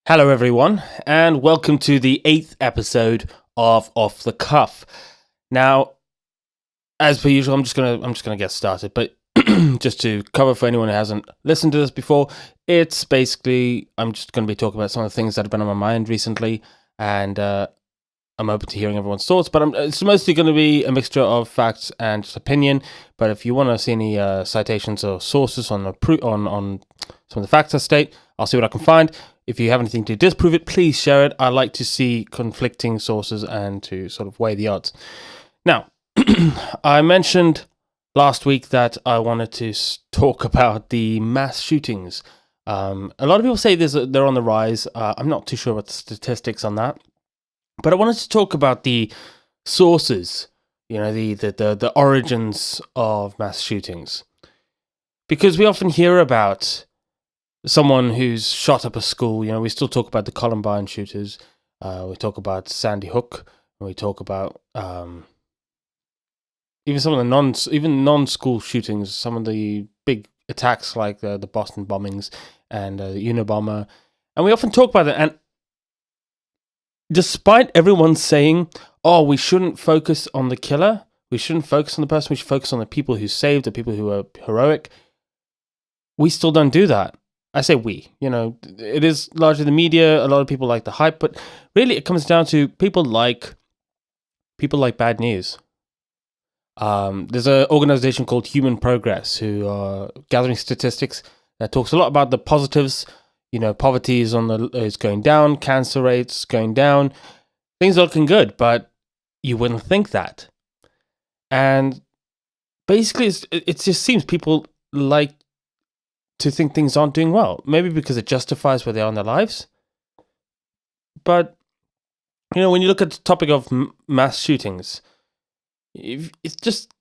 Hello, everyone, and welcome to the 8th episode of Off the Cuff. Now, as per usual, I'm just gonna get started, but just to cover for anyone who hasn't listened to this before, it's basically I'm just going to be talking about some of the things that have been on my mind recently, and I'm open to hearing everyone's thoughts. But it's mostly going to be a mixture of facts and just opinion. But if you want to see any citations or sources on some of the facts I state, I'll see what I can find. If you have anything to disprove it, please share it. I like to see conflicting sources and to sort of weigh the odds. Now, I mentioned last week that I wanted to talk about the mass shootings. A lot of people say they're on the rise. I'm not too sure about the statistics on that. But I wanted to talk about the sources, the origins of mass shootings. Because we often hear about someone who's shot up a school. We still talk about the Columbine shooters. We talk about Sandy Hook. And we talk about even some of the non-school shootings, some of the big attacks like the Boston bombings and the Unabomber. And we often talk about it. And despite everyone saying, oh, we shouldn't focus on the killer, we shouldn't focus on the person, we should focus on the people who saved, the people who are heroic, we still don't do that. I say we, it is largely the media. A lot of people like the hype, but really it comes down to people like bad news. There's an organization called Human Progress who are gathering statistics that talks a lot about the positives. Poverty is going down, cancer rates going down, things are looking good, but you wouldn't think that. And basically, it just seems people like to think things aren't doing well. Maybe because it justifies where they are in their lives. But, when you look at the topic of mass shootings, it's just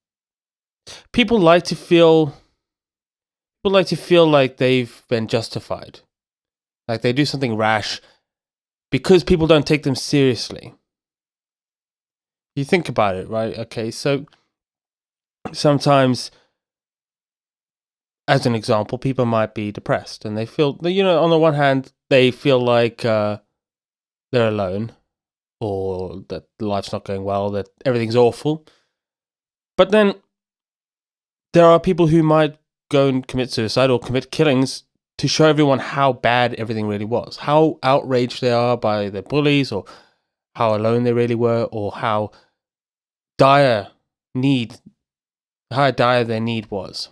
people like to feel like they've been justified. Like they do something rash because people don't take them seriously. You think about it, right? Okay, so sometimes, as an example, people might be depressed and they feel, on the one hand, they feel like they're alone or that life's not going well, that everything's awful. But then there are people who might go and commit suicide or commit killings to show everyone how bad everything really was, how outraged they are by their bullies, or how alone they really were, or how dire their need was.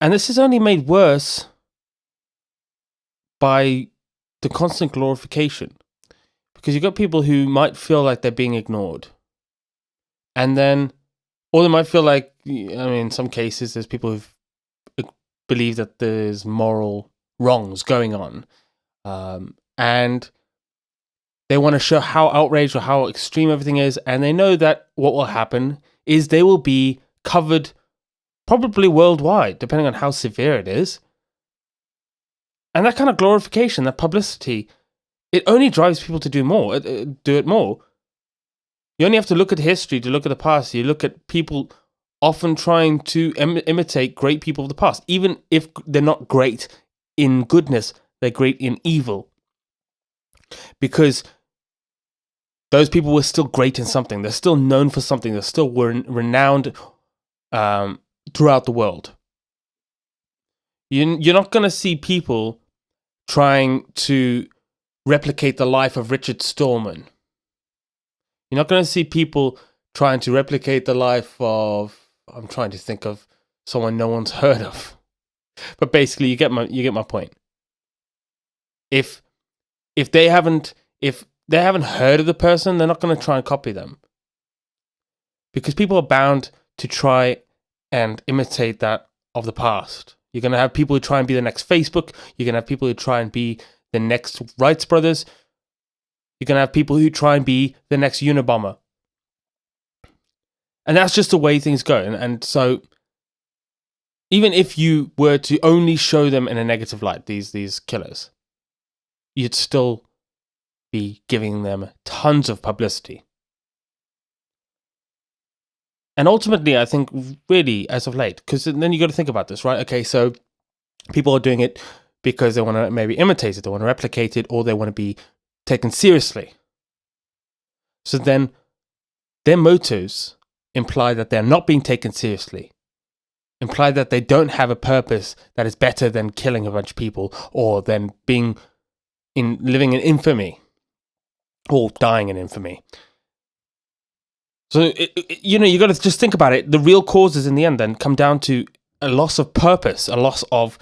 And this is only made worse by the constant glorification, because you've got people who might feel like they're being ignored, and then, or they might feel like, in some cases, there's people who've believe that there's moral wrongs going on, and they want to show how outraged or how extreme everything is, and they know that what will happen is they will be covered probably worldwide, depending on how severe it is. And that kind of glorification, that publicity, it only drives people to do it more. You only have to look at history to look at the past. You look at people often trying to imitate great people of the past. Even if they're not great in goodness, they're great in evil. Because those people were still great in something. They're still known for something. They're still renowned throughout the world. You're not going to see people trying to replicate the life of Richard Stallman. You're not going to see people trying to replicate the life of, I'm trying to think of someone no one's heard of. But basically, you get my point. If they haven't heard of the person, they're not going to try and copy them. Because people are bound to try and imitate that of the past. You're going to have people who try and be the next Facebook. You're going to have people who try and be the next Wright brothers. You're going to have people who try and be the next Unabomber. And that's just the way things go. And so, even if you were to only show them in a negative light, these killers, you'd still be giving them tons of publicity. And ultimately, I think, really, as of late, because then you got to think about this, right? Okay, so people are doing it because they want to maybe imitate it, they want to replicate it, or they want to be taken seriously. So then their motives imply that they're not being taken seriously, imply that they don't have a purpose that is better than killing a bunch of people or than living in infamy or dying in infamy. So, you got to just think about it. The real causes in the end then come down to a loss of purpose, a loss of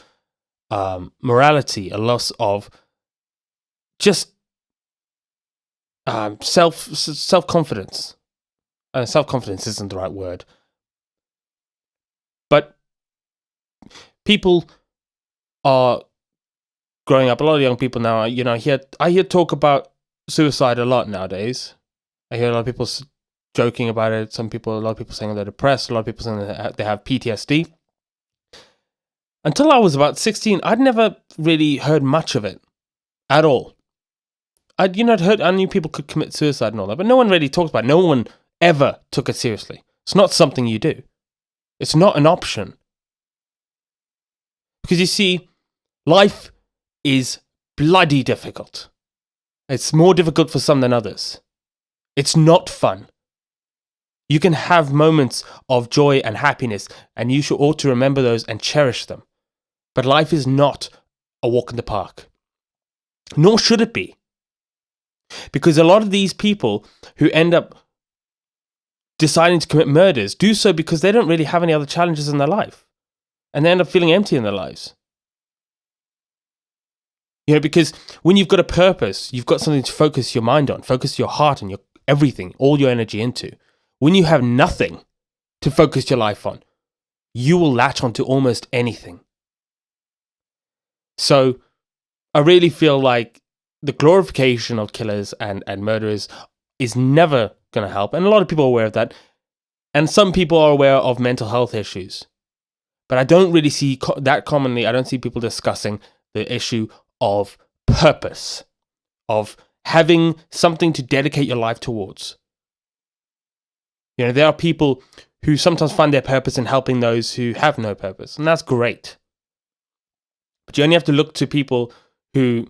morality, a loss of just self-confidence. Self-confidence isn't the right word. But people are growing up, a lot of young people now, I hear talk about suicide a lot nowadays. I hear a lot of people joking about it. A lot of people saying they're depressed. A lot of people saying they have PTSD. Until I was about 16, I'd never really heard much of it at all. I knew people could commit suicide and all that, but no one really talked about it. No one ever took it seriously. It's not something you do. It's not an option. Because you see, life is bloody difficult. It's more difficult for some than others. It's not fun. You can have moments of joy and happiness, and you ought to remember those and cherish them. But life is not a walk in the park. Nor should it be. Because a lot of these people who end up deciding to commit murders do so because they don't really have any other challenges in their life. And they end up feeling empty in their lives. Because when you've got a purpose, you've got something to focus your mind on, focus your heart and your everything, all your energy into. When you have nothing to focus your life on, you will latch onto almost anything. So I really feel like the glorification of killers and murderers is never going to help. And a lot of people are aware of that. And some people are aware of mental health issues. But I don't really see that commonly. I don't see people discussing the issue of purpose, of having something to dedicate your life towards. There are people who sometimes find their purpose in helping those who have no purpose. And that's great. But you only have to look to people who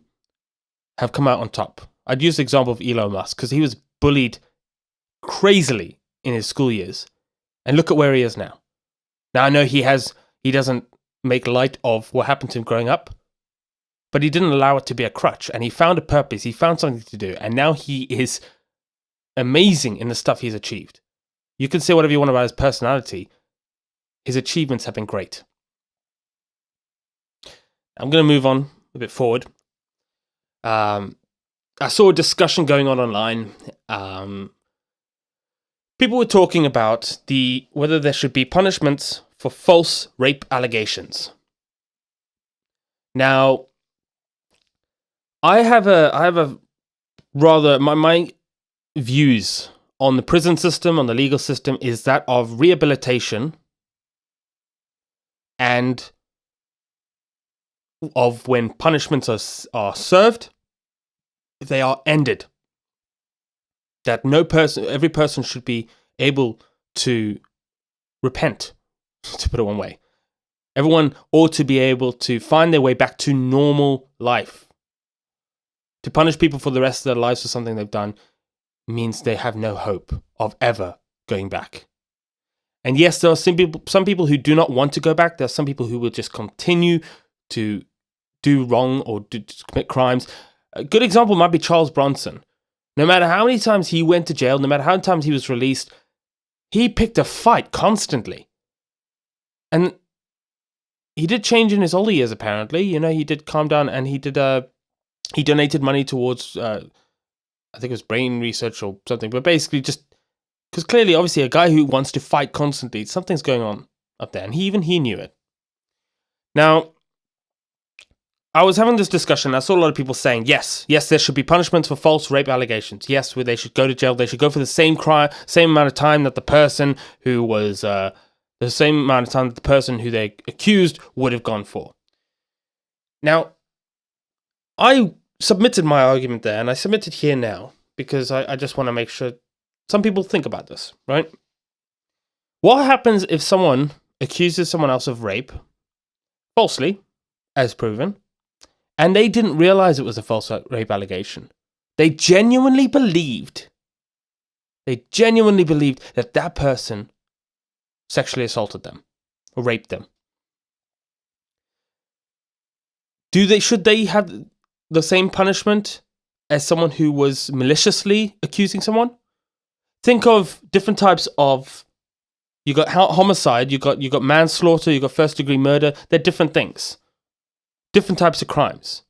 have come out on top. I'd use the example of Elon Musk because he was bullied crazily in his school years. And look at where he is now. Now I know he doesn't make light of what happened to him growing up, but he didn't allow it to be a crutch. And he found a purpose. He found something to do. And now he is amazing in the stuff he's achieved. You can say whatever you want about his personality. His achievements have been great. I'm going to move on a bit forward. I saw a discussion going on online. People were talking about whether there should be punishments for false rape allegations. Now, I have a rather my views on the prison system, on the legal system, is that of rehabilitation and of when punishments are served, they are ended. That every person should be able to repent, to put it one way. Everyone ought to be able to find their way back to normal life. To punish people for the rest of their lives for something they've done means they have no hope of ever going back. And yes, there are some people who do not want to go back. There are some people who will just continue to do wrong or to commit crimes. A good example might be Charles Bronson. No matter how many times he went to jail, no matter how many times he was released, he picked a fight constantly. And he did change in his older years, apparently. He did calm down, and he donated money towards, I think it was brain research or something, but basically just, because clearly, obviously, a guy who wants to fight constantly, something's going on up there, and he knew it. Now, I was having this discussion. I saw a lot of people saying, yes, there should be punishments for false rape allegations. Yes, where they should go to jail. They should go for the same amount of time that the person who was, the same amount of time that the person who they accused would have gone for. Now, I submitted my argument there, and I submitted here now, because I just want to make sure some people think about this, right? What happens if someone accuses someone else of rape, falsely, as proven, And they didn't realize it was a false rape allegation. They genuinely believed that that person sexually assaulted them or raped them. Should they have the same punishment as someone who was maliciously accusing someone? Think of different types of, you got homicide, you got manslaughter, you got first degree murder. They're different things. Different types of crimes.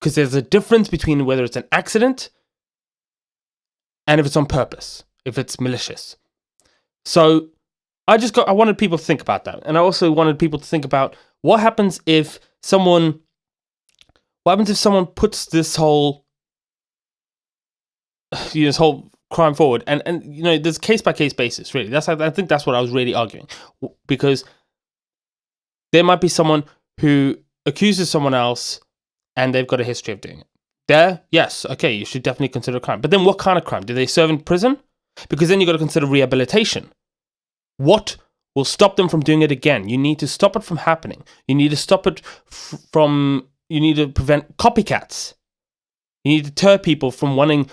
Because there's a difference between whether it's an accident and if it's on purpose, if it's malicious. So I wanted people to think about that. And I also wanted people to think about what happens if someone puts this whole crime forward, and there's case by case basis, really. I think that's what I was really arguing, because there might be someone who accuses someone else and they've got a history of doing it. Yes, okay, you should definitely consider a crime. But then what kind of crime? Do they serve in prison? Because then you've got to consider rehabilitation. What will stop them from doing it again? You need to stop it from happening. You need to stop it you need to prevent copycats. You need to deter people from wanting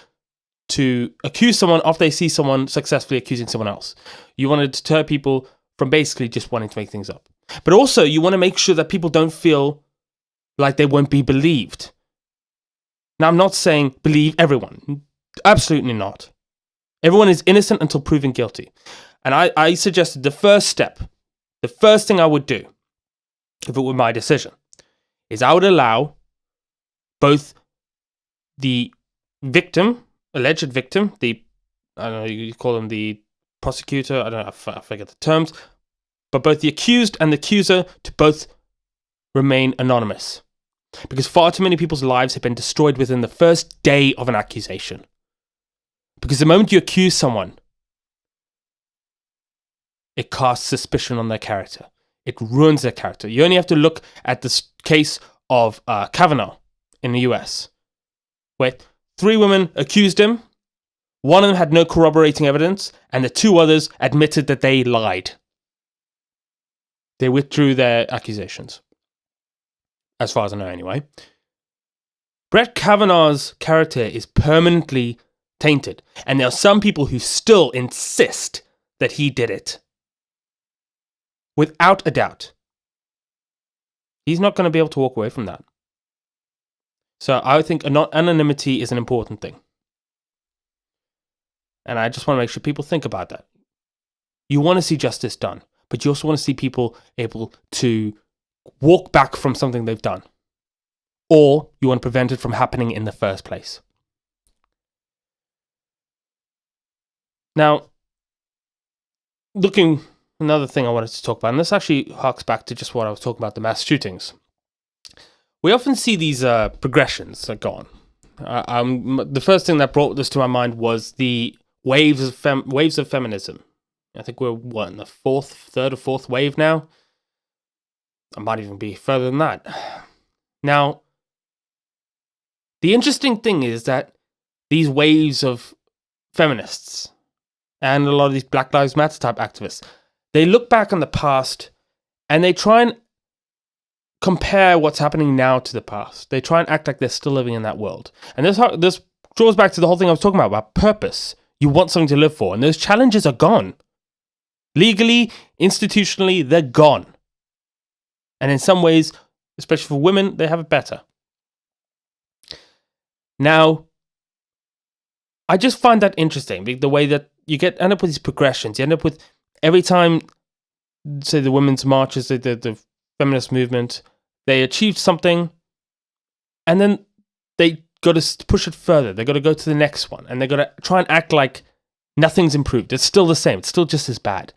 to accuse someone after they see someone successfully accusing someone else. You want to deter people from basically just wanting to make things up. But also, you want to make sure that people don't feel like they won't be believed. Now, I'm not saying believe everyone. Absolutely not. Everyone is innocent until proven guilty. And I suggested the first thing I would do, if it were my decision, is I would allow both the victim, alleged victim, I don't know, you call them the prosecutor, I don't know, I forget the terms, but both the accused and the accuser to both remain anonymous. Because far too many people's lives have been destroyed within the first day of an accusation. Because the moment you accuse someone, it casts suspicion on their character. It ruins their character. You only have to look at this case of Kavanaugh in the US, where 3 women accused him, one of them had no corroborating evidence, and the 2 others admitted that they lied. They withdrew their accusations. As far as I know, anyway. Brett Kavanaugh's character is permanently tainted, and there are some people who still insist that he did it. Without a doubt. He's not going to be able to walk away from that. So I think anonymity is an important thing. And I just want to make sure people think about that. You want to see justice done, but you also want to see people able to walk back from something they've done. Or you want to prevent it from happening in the first place. Now, another thing I wanted to talk about, and this actually harks back to just what I was talking about, the mass shootings. We often see these progressions that go on. The first thing that brought this to my mind was the waves of feminism. I think we're, in the third or fourth wave now? I might even be further than that. Now, the interesting thing is that these waves of feminists and a lot of these Black Lives Matter type activists, they look back on the past and they try and compare what's happening now to the past. They try and act like they're still living in that world. And this draws back to the whole thing I was talking about purpose. You want something to live for, and those challenges are gone. Legally, institutionally, they're gone. And in some ways, especially for women, they have it better. Now, I just find that interesting, the way that you end up with these progressions. You end up with, every time, say, the women's marches, the feminist movement, they achieved something, and then they got to push it further. They got to go to the next one, and they got to try and act like nothing's improved. It's still the same. It's still just as bad.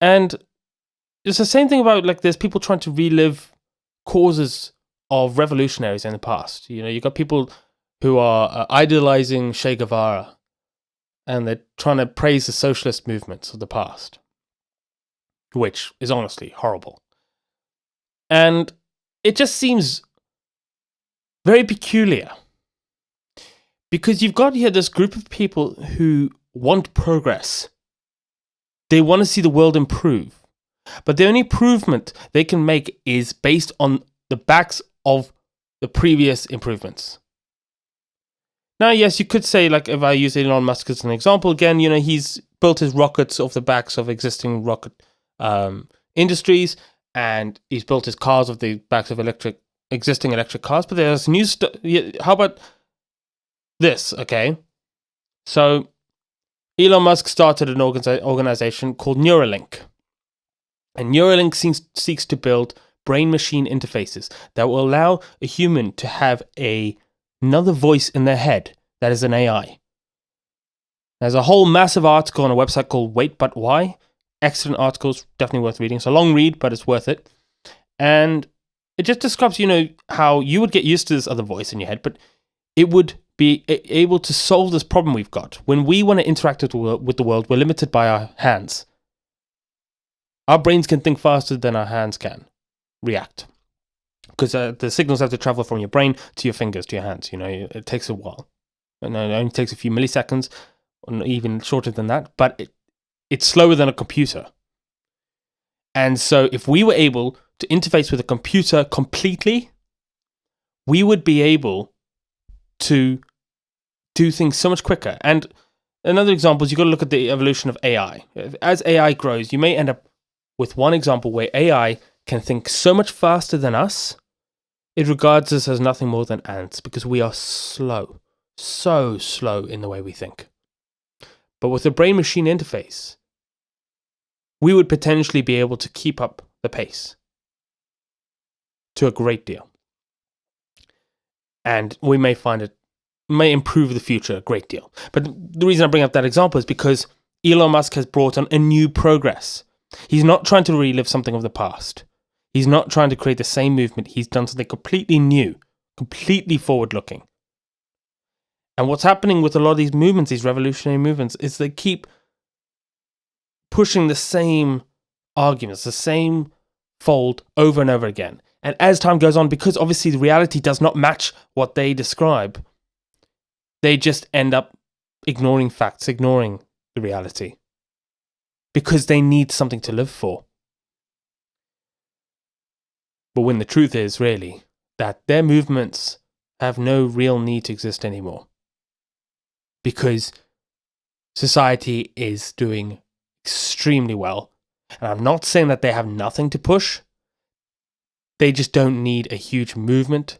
And it's the same thing about, like, there's people trying to relive causes of revolutionaries in the past. You know, you got people who are idolizing Che Guevara, and they're trying to praise the socialist movements of the past, which is honestly horrible. And it just seems very peculiar, because you've got here this group of people who want progress. They want to see the world improve. But the only improvement they can make is based on the backs of the previous improvements. Now, yes, you could say, like, if I use Elon Musk as an example, again, he's built his rockets off the backs of existing rocket industries, and he's built his cars off the backs of existing electric cars. But there's new stuff. How about this? Okay, so Elon Musk started an organization called Neuralink, and Neuralink seeks to build brain-machine interfaces that will allow a human to have another voice in their head that is an AI. There's a whole massive article on a website called Wait But Why. Excellent articles, definitely worth reading. It's a long read, but it's worth it. And it just describes, how you would get used to this other voice in your head, but it would be able to solve this problem we've got. When we want to interact with the world, we're limited by our hands. Our brains can think faster than our hands can react, because the signals have to travel from your brain to your fingers, to your hands. It takes a while. And it only takes a few milliseconds, or even shorter than that, but it's slower than a computer. And so if we were able to interface with a computer completely, we would be able to do things so much quicker. And another example is you've got to look at the evolution of AI. As AI grows, you may end up with one example where AI can think so much faster than us, it regards us as nothing more than ants, because we are slow, so slow in the way we think. But with a brain-machine interface, we would potentially be able to keep up the pace to a great deal. And we may find it may improve the future a great deal. But the reason I bring up that example is because Elon Musk has brought on a new progress. He's not trying to relive something of the past. He's not trying to create the same movement. He's done something completely new, completely forward-looking. And what's happening with a lot of these movements, these revolutionary movements, is they keep pushing the same arguments, the same fold over and over again. And as time goes on, because obviously the reality does not match what they describe, they just end up ignoring facts, ignoring the reality, because they need something to live for. But when the truth is, really, that their movements have no real need to exist anymore, because society is doing extremely well. And I'm not saying that they have nothing to push. They just don't need a huge movement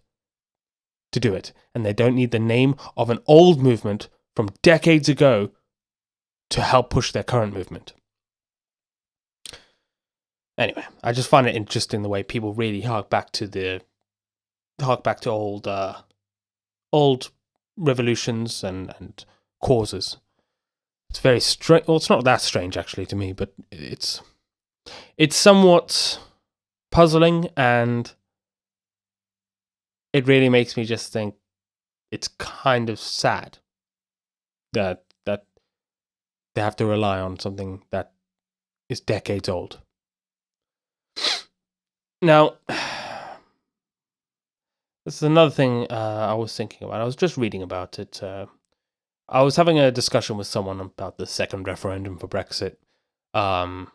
to do it. And they don't need the name of an old movement from decades ago to help push their current movement. Anyway, I just find it interesting the way people really hark back to old revolutions and causes. It's very strange. Well, it's not that strange actually to me, but it's somewhat puzzling, and it really makes me just think it's kind of sad that they have to rely on something that is decades old. Now, this is another thing I was thinking about. I was just reading about it. I was having a discussion with someone about the second referendum for Brexit. I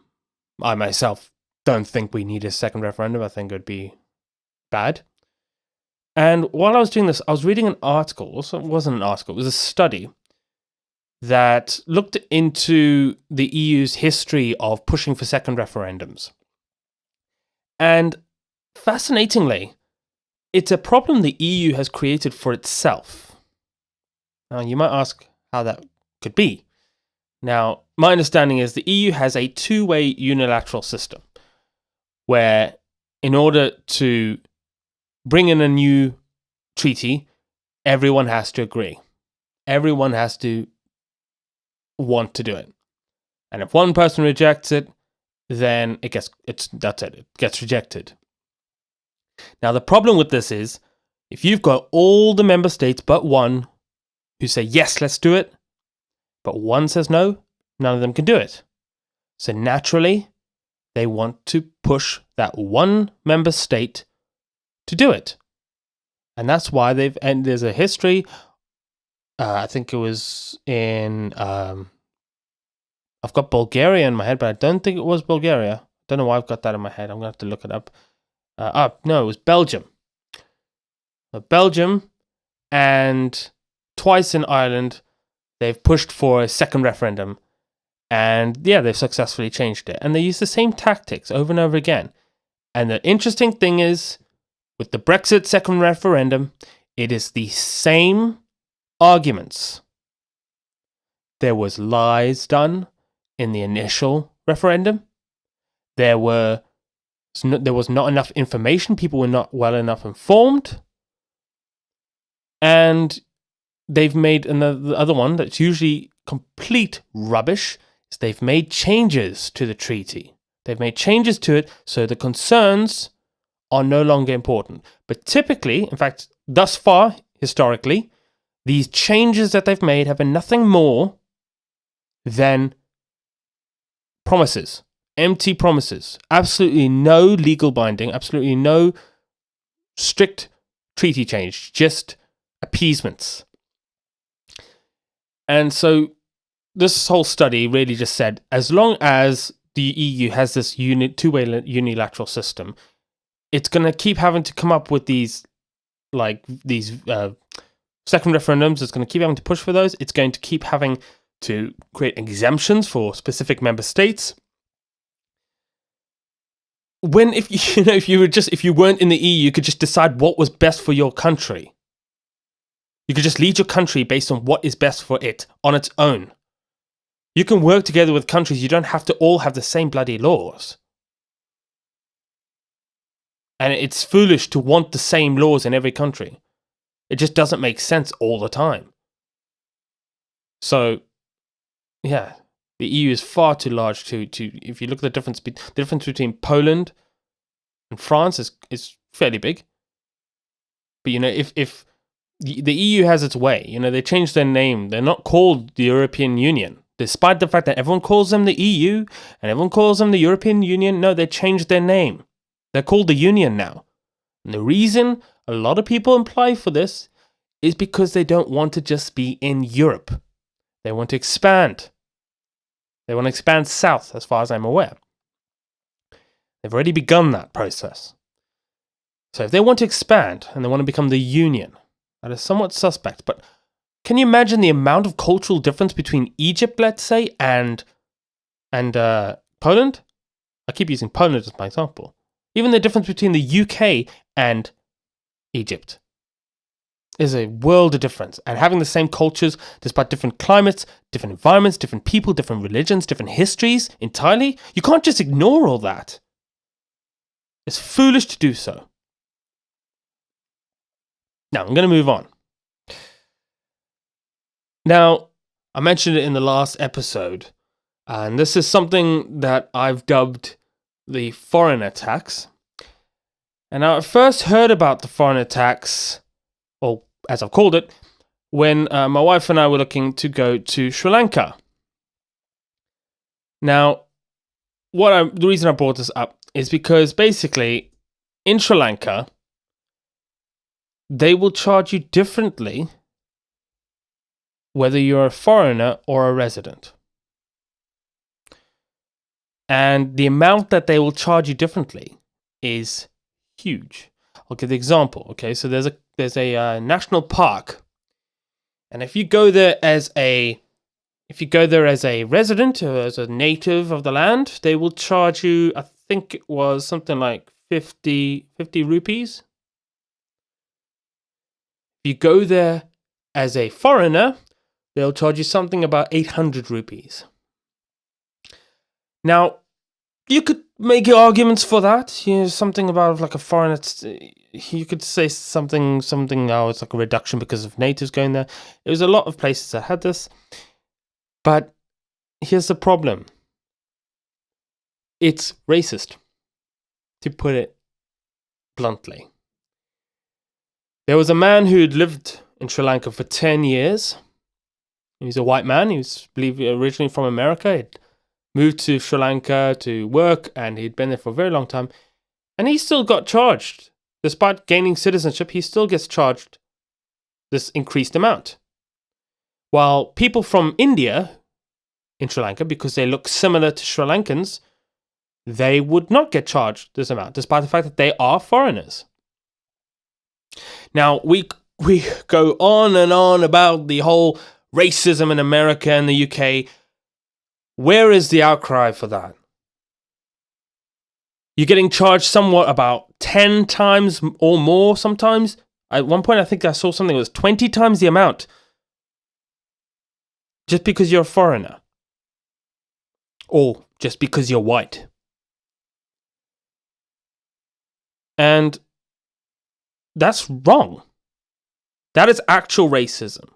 myself don't think we need a second referendum. I think it would be bad. And while I was doing this, I was reading an article. Also, it wasn't an article. It was a study that looked into the EU's history of pushing for second referendums. And fascinatingly, it's a problem the EU has created for itself. Now, you might ask how that could be. Now, my understanding is the EU has a two-way unilateral system where, in order to bring in a new treaty, everyone has to agree. Everyone has to want to do it. And if one person rejects it, then it gets rejected. Now, the problem with this is, if you've got all the member states but one who say, yes, let's do it, but one says no, none of them can do it. So naturally, they want to push that one member state to do it. And that's why and there's a history, I think it was in, I've got Bulgaria in my head, but I don't think it was Bulgaria. Don't know why I've got that in my head. I'm going to have to look it up. No, it was Belgium. Belgium and twice in Ireland, they've pushed for a second referendum. And yeah, they've successfully changed it. And they use the same tactics over and over again. And the interesting thing is, with the Brexit second referendum, it is the same arguments. There was lies done in the initial referendum. There was not enough information. People were not well enough informed. And they've made the other one that's usually complete rubbish. Is they've made changes to the treaty. They've made changes to it so the concerns are no longer important. But typically, in fact, thus far, historically, these changes that they've made have been nothing more than promises, empty promises, absolutely no legal binding, absolutely no strict treaty change, just appeasements. And so this whole study really just said, as long as the EU has this two-way unilateral system, it's going to keep having to come up with these second referendums. It's going to keep having to push for those. It's going to keep having to create exemptions for specific member states. If you weren't in the EU, you could just decide what was best for your country. You could just lead your country based on what is best for it on its own. You can work together with countries. You don't have to all have the same bloody laws. And it's foolish to want the same laws in every country. It just doesn't make sense all the time. So, yeah, the EU is far too large to if you look at the difference between Poland and France is fairly big. But if the EU has its way, they changed their name. They're not called the European Union. Despite the fact that everyone calls them the EU and everyone calls them the European Union, no, they changed their name. They're called the Union now. And the reason a lot of people apply for this is because they don't want to just be in Europe. They want to expand. They want to expand south, as far as I'm aware. They've already begun that process. So if they want to expand and they want to become the Union, that is somewhat suspect. But can you imagine the amount of cultural difference between Egypt, let's say, and Poland? I keep using Poland as my example. Even the difference between the UK and Egypt is a world of difference. And having the same cultures, despite different climates, different environments, different people, different religions, different histories entirely, you can't just ignore all that. It's foolish to do so. Now, I'm going to move on. Now, I mentioned it in the last episode, and this is something that I've dubbed the foreigner tax. And I first heard about the foreigner tax, or as I've called it, when my wife and I were looking to go to Sri Lanka. Now, the reason I brought this up is because basically, in Sri Lanka, they will charge you differently whether you're a foreigner or a resident. And the amount that they will charge you differently is huge. I'll give the example. Okay, so there's a national park, and if you go there as a resident or as a native of the land, they will charge you, I think it was something like 50 rupees. If you go there as a foreigner, they'll charge you something about 800 rupees. Now, you could make arguments for that. Something about like a foreigner. You could say something. Oh, it's like a reduction because of natives going there. There was a lot of places that had this, but here's the problem. It's racist, to put it bluntly. There was a man who had lived in Sri Lanka for 10 years. He was a white man. He was, I believe, originally from America. He'd moved to Sri Lanka to work, and he'd been there for a very long time. And he still got charged. Despite gaining citizenship, he still gets charged this increased amount. While people from India in Sri Lanka, because they look similar to Sri Lankans, they would not get charged this amount, despite the fact that they are foreigners. Now, we go on and on about the whole racism in America and the UK. Where is the outcry for that? You're getting charged somewhat about 10 times or more sometimes. At one point, I think I saw something that was 20 times the amount. Just because you're a foreigner. Or just because you're white. And that's wrong. That is actual racism.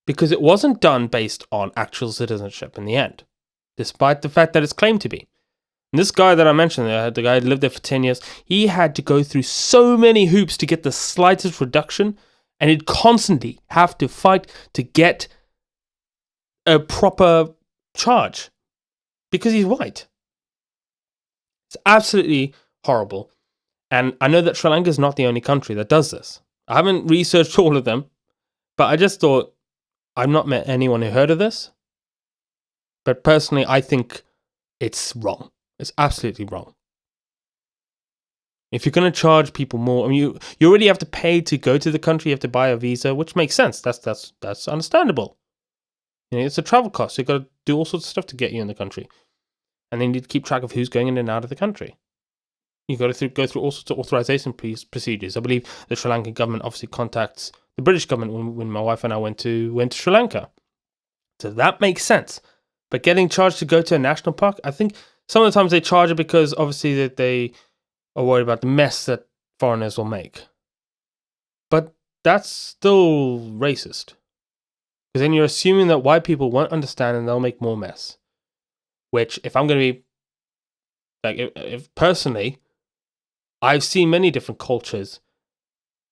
Because it wasn't done based on actual citizenship in the end. Despite the fact that it's claimed to be. And this guy that I mentioned, the guy who lived there for 10 years, he had to go through so many hoops to get the slightest reduction, and he'd constantly have to fight to get a proper charge because he's white. It's absolutely horrible. And I know that Sri Lanka is not the only country that does this. I haven't researched all of them, but I just thought, I've not met anyone who heard of this. But personally, I think it's wrong. It's absolutely wrong. If you're going to charge people more, I mean, you already have to pay to go to the country. You have to buy a visa, which makes sense. That's understandable. You know, it's a travel cost. You've got to do all sorts of stuff to get you in the country, and then you need to keep track of who's going in and out of the country. You got to go through all sorts of authorization procedures. I believe the Sri Lankan government obviously contacts the British government when my wife and I went to Sri Lanka, so that makes sense. But getting charged to go to a national park, I think. Some of the times they charge it because obviously that they are worried about the mess that foreigners will make. But that's still racist. Because then you're assuming that white people won't understand and they'll make more mess. Which, if I'm going to be... like, if personally, I've seen many different cultures.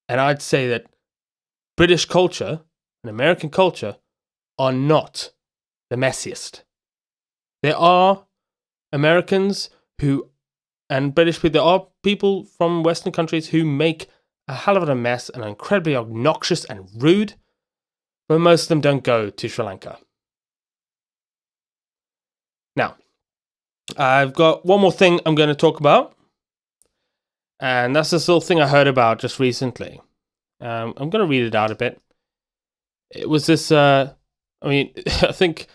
And I'd say that British culture and American culture are not the messiest. There are Americans and British people, there are people from Western countries who make a hell of a mess and are incredibly obnoxious and rude, but most of them don't go to Sri Lanka. Now, I've got one more thing I'm going to talk about, and that's this little thing I heard about just recently. I'm going to read it out a bit. It was this, I think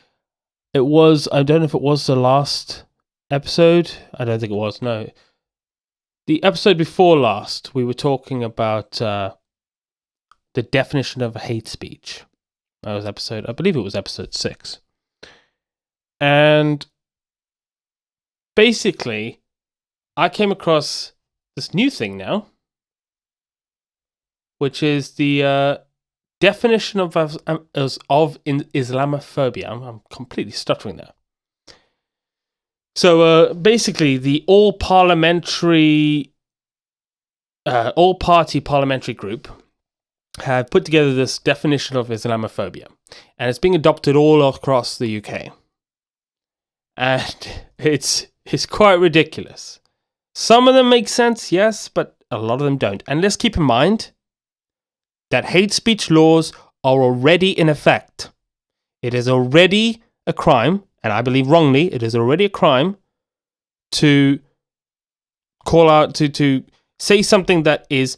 it was, I don't know if it was the last episode. I don't think it was, no. The episode before last, we were talking about the definition of hate speech. That was I believe it was episode 6. And basically, I came across this new thing now, which is the definition of Islamophobia. I'm completely stuttering there. So basically, the all-party parliamentary group have put together this definition of Islamophobia, and it's being adopted all across the UK. And it's quite ridiculous. Some of them make sense, yes, but a lot of them don't. And let's keep in mind that hate speech laws are already in effect. It is already a crime, and I believe wrongly, it is already a crime to call out, to say something that is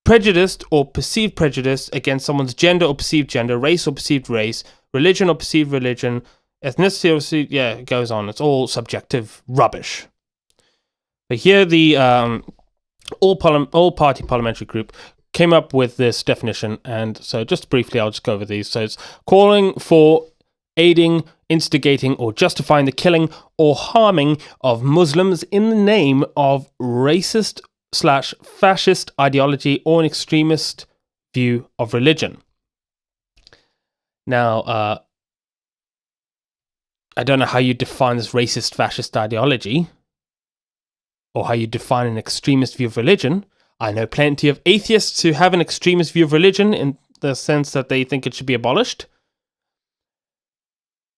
prejudiced or perceived prejudice against someone's gender or perceived gender, race or perceived race, religion or perceived religion, ethnicity or perceived, it goes on. It's all subjective rubbish. But here the all-party parliamentary group came up with this definition, and so just briefly I'll just go over these. So it's calling for aiding, instigating, or justifying the killing or harming of Muslims in the name of racist/fascist ideology or an extremist view of religion. Now, I don't know how you define this racist fascist ideology or how you define an extremist view of religion. I know plenty of atheists who have an extremist view of religion in the sense that they think it should be abolished.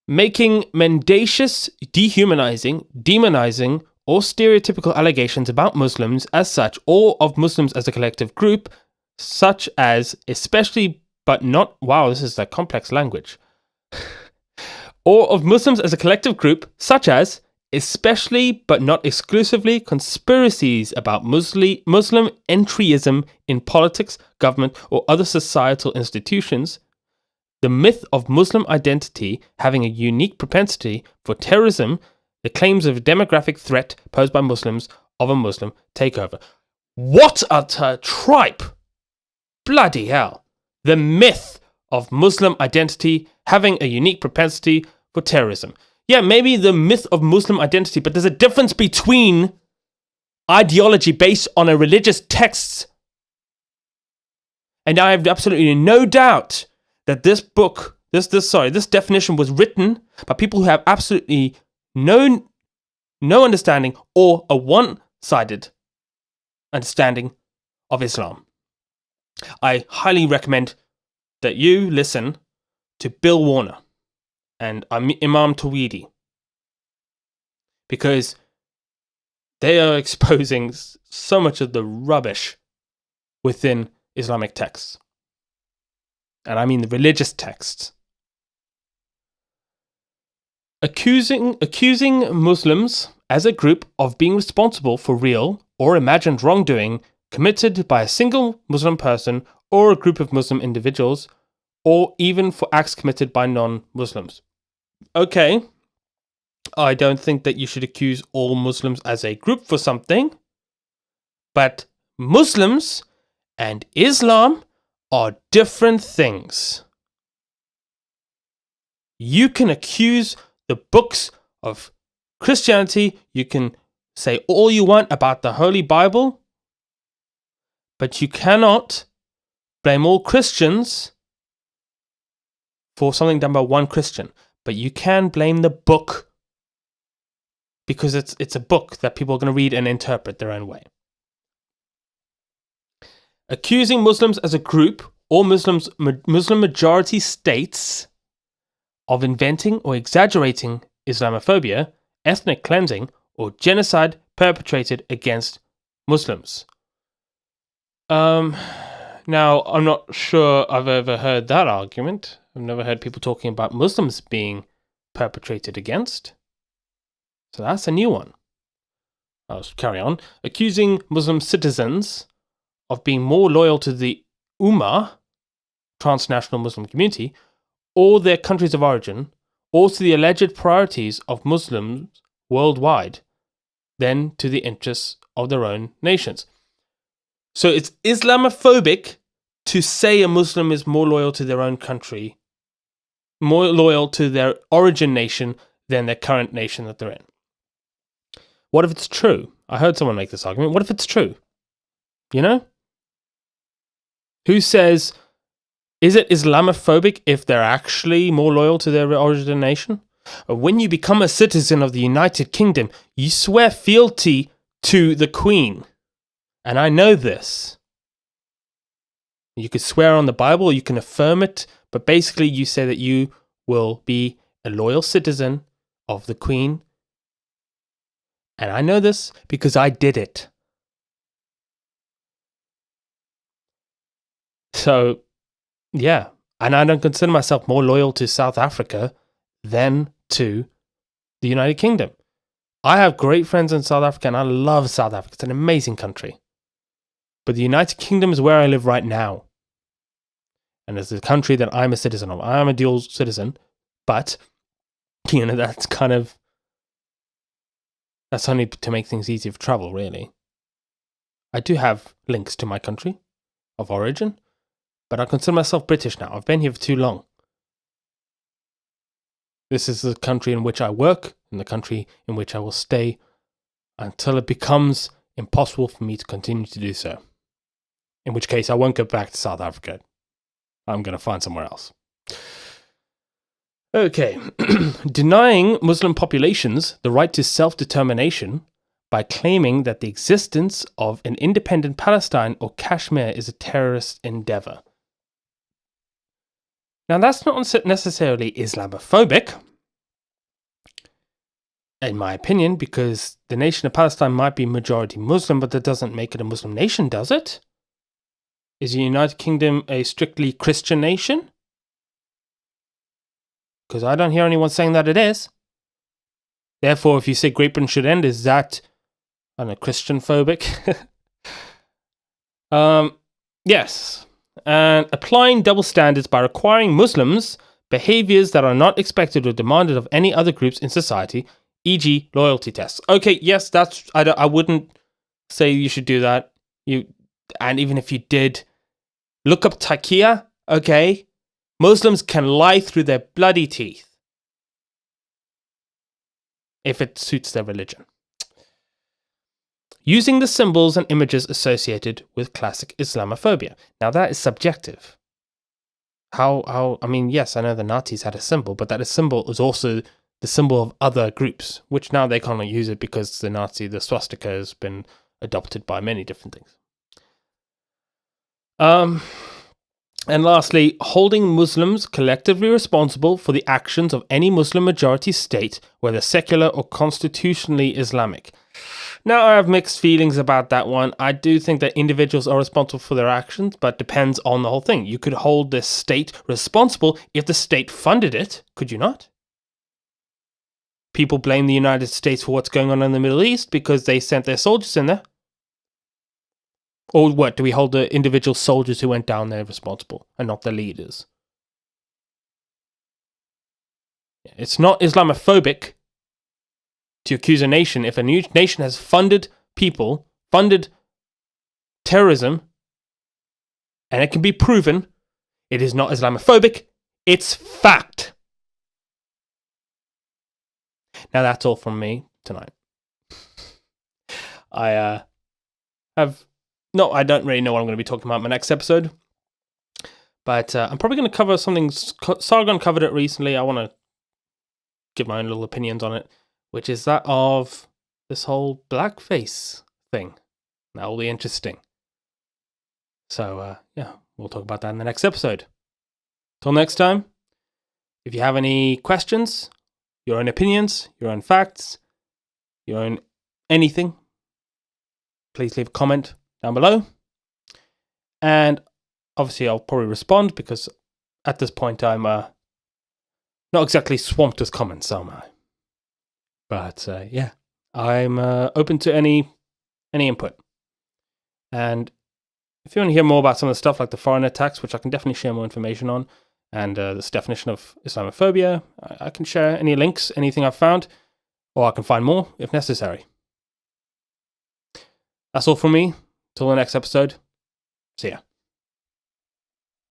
Making mendacious, dehumanizing, demonizing, or stereotypical allegations about Muslims as such, or of Muslims as a collective group, such as, especially but not, wow, this is a complex language, or of Muslims as a collective group, such as, especially but not exclusively conspiracies about Muslim entryism in politics, government, or other societal institutions, the myth of Muslim identity having a unique propensity for terrorism, the claims of a demographic threat posed by Muslims of a Muslim takeover. What a tripe! Bloody hell. The myth of Muslim identity having a unique propensity for terrorism. Yeah, maybe the myth of Muslim identity, but there's a difference between ideology based on a religious text. And I have absolutely no doubt that this book, this definition was written by people who have absolutely no understanding or a one-sided understanding of Islam. I highly recommend that you listen to Bill Warner and Imam Tawhidi, because they are exposing so much of the rubbish within Islamic texts. And I mean the religious texts. Accusing Muslims as a group of being responsible for real or imagined wrongdoing committed by a single Muslim person or a group of Muslim individuals, or even for acts committed by non-Muslims. Okay, I don't think that you should accuse all Muslims as a group for something, but Muslims and Islam are different things. You can accuse the books of Christianity, you can say all you want about the Holy Bible, but you cannot blame all Christians for something done by one Christian. But you can blame the book, because it's a book that people are going to read and interpret their own way. Accusing Muslims as a group or Muslim majority states of inventing or exaggerating Islamophobia, ethnic cleansing, or genocide perpetrated against Muslims. Now, I'm not sure I've ever heard that argument. I've never heard people talking about Muslims being perpetrated against. So that's a new one. I'll carry on. Accusing Muslim citizens of being more loyal to the Ummah, transnational Muslim community, or their countries of origin, or to the alleged priorities of Muslims worldwide, than to the interests of their own nations. So it's Islamophobic to say a Muslim is more loyal to their own country, more loyal to their origin nation than their current nation that they're in. What if it's true? I heard someone make this argument. What if it's true? You know? Who says, is it Islamophobic if they're actually more loyal to their origin nation? When you become a citizen of the United Kingdom, you swear fealty to the Queen. And I know this. You could swear on the Bible, or you can affirm it, but basically you say that you will be a loyal citizen of the Queen. And I know this because I did it. So, yeah. And I don't consider myself more loyal to South Africa than to the United Kingdom. I have great friends in South Africa, and I love South Africa. It's an amazing country. But the United Kingdom is where I live right now. And it's the country that I'm a citizen of. I am a dual citizen, but, you know, that's only to make things easier for travel, really. I do have links to my country of origin, but I consider myself British now. I've been here for too long. This is the country in which I work, and the country in which I will stay until it becomes impossible for me to continue to do so. In which case, I won't go back to South Africa. I'm going to find somewhere else. Okay. Denying Muslim populations the right to self-determination by claiming that the existence of an independent Palestine or Kashmir is a terrorist endeavor. Now, that's not necessarily Islamophobic, in my opinion, because the nation of Palestine might be majority Muslim, but that doesn't make it a Muslim nation, does it? Is the United Kingdom a strictly Christian nation? Because I don't hear anyone saying that it is. Therefore, if you say Great Britain should end, is that, I don't know, Christian phobic? Yes. And applying double standards by requiring Muslims behaviors that are not expected or demanded of any other groups in society, e.g. loyalty tests. Okay, yes, I wouldn't say you should do that. And even if you did, look up taqiyya, okay? Muslims can lie through their bloody teeth if it suits their religion. Using the symbols and images associated with classic Islamophobia. Now that is subjective. I mean, yes, I know the Nazis had a symbol, but that symbol is also the symbol of other groups, which now they can't use it because the swastika has been adopted by many different things. And lastly, holding Muslims collectively responsible for the actions of any Muslim majority state, whether secular or constitutionally Islamic. Now, I have mixed feelings about that one. I do think that individuals are responsible for their actions, but depends on the whole thing. You could hold the state responsible if the state funded it, could you not? People blame the United States for what's going on in the Middle East because they sent their soldiers in there. Or what, do we hold the individual soldiers who went down there responsible and not the leaders? It's not Islamophobic to accuse a nation if a new nation has funded terrorism, and it can be proven. It is not Islamophobic. It's fact. Now that's all from me tonight. I don't really know what I'm going to be talking about in my next episode, but I'm probably going to cover something. Sargon covered it recently. I want to give my own little opinions on it, which is that of this whole blackface thing. That will be interesting. So, we'll talk about that in the next episode. Till next time, if you have any questions, your own opinions, your own facts, your own anything, please leave a comment down below. And obviously, I'll probably respond because at this point, I'm not exactly swamped with comments, am I? But I'm open to any input. And if you want to hear more about some of the stuff like the foreign attacks, which I can definitely share more information on, and this definition of Islamophobia, I can share any links, anything I've found, or I can find more if necessary. That's all from me. Till the next episode. See ya.